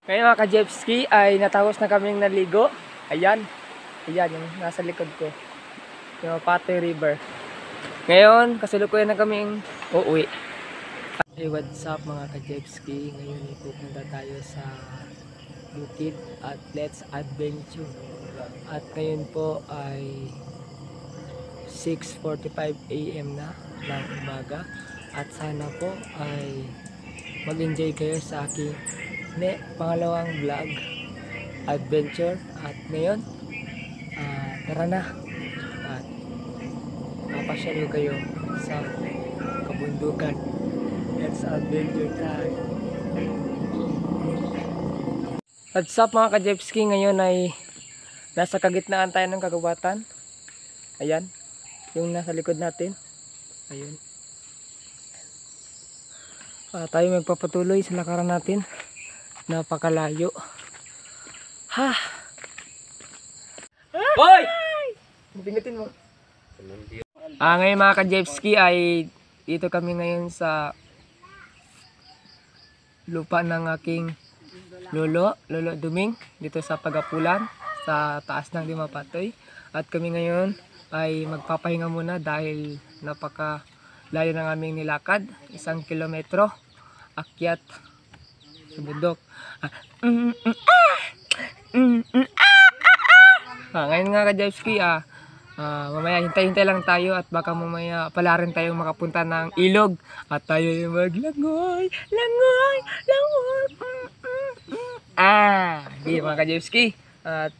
Ngayon mga ka-Jeffski ay natapos na kaming naligo. Ayan. Ayan yung nasa likod ko. Yung Patoy River. Ngayon, kasalukuyan na kaming uuwi. Hey, what's up mga ka-Jeffski? Ngayon pupunta tayo sa bukid at let's adventure. At ngayon po ay 6:45 AM na ng umaga. At sana po ay mag-enjoy kayo sa aking pangalawang vlog adventure. At ngayon tara na at papasyal kayo sa kabundukan. Let's adventure time. What's up mga ka-Jeffski? Ngayon ay nasa kagitnaan tayo ng kagubatan. Ayan yung nasa likod natin. Ayun. Tayo magpapatuloy sa lakaran natin. Napakalayo. Ha! Hoy! Pingutin mo. Ngayon mga ka-Jeffski ay dito kami ngayon sa lupa ng aking Lolo Duming dito sa Pagapulan sa taas ng Dimapatoy. At kami ngayon ay magpapahinga muna dahil napaka layo ng aming nilakad, 1 kilometro akyat sa bundok. Ngayon nga ka-Jeffski, mamaya hintay-hintay lang tayo at baka mamaya pala rin tayong makapunta ng ilog at tayo yung maglangoy. Di mga ka-Jeffski. At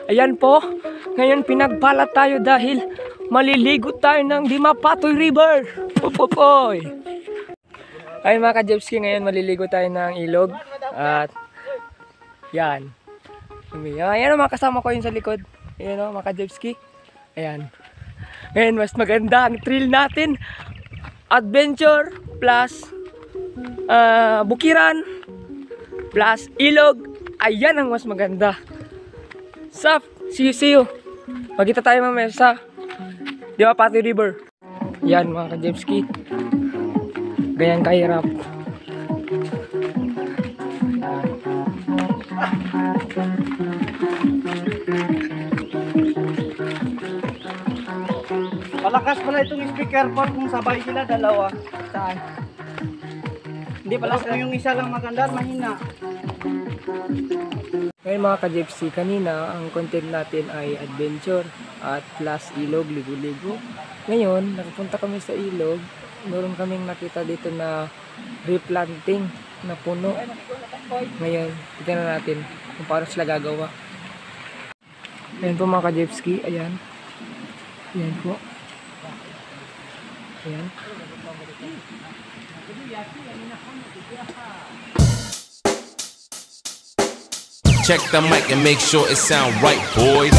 ayan po, ngayon pinagbalat tayo dahil maliligo tayo ng Dimapatoy River. Popoy! Ay mga ka-Jeffski, ngayon maliligo tayo ng ilog. At yan. Ayan ang mga kasama ko yun sa likod. Ayan o mga ka-Jeffski. Ayan. Ngayon mas maganda ang thrill natin. Adventure plus bukiran plus ilog. Ayan ang mas maganda. Sup? See you. Magkita tayo mamaya sa Dimapatoy River. Yan mga ka-Jeffski. Ganyan kahirap. Malakas pala itong speaker phone kung sabay sila dalawa. Saan? Hindi pala kung yung isa lang maganda, mahina. Ngayon mga ka-Jeffski, kanina ang content natin ay adventure at plus ilog, ligo-ligo. Ngayon, nakapunta kami sa ilog. Meron kaming nakita dito na replanting na puno. Ngayon, tignan natin kung paano sila gagawa. Ayan po mga ka-Jeffski, ayan. Ayan po. Ayan. Check the mic and make sure it sound right, boys.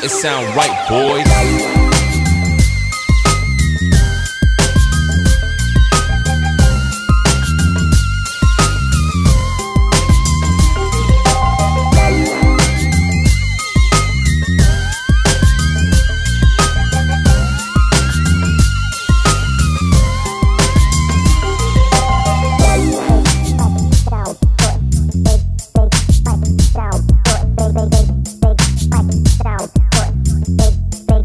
It sound right, boys. Big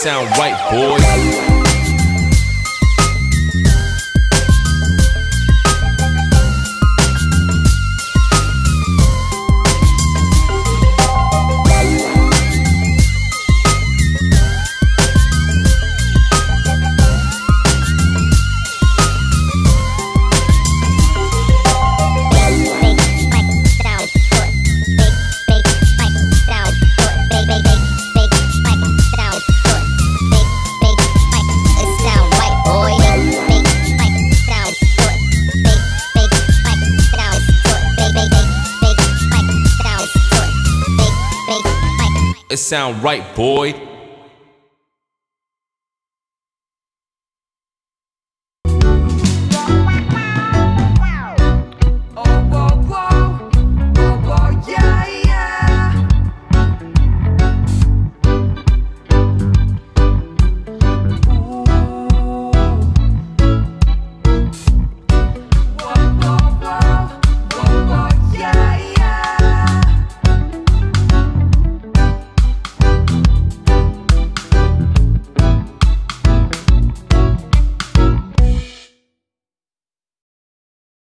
sound right, boy. It sound right, boy.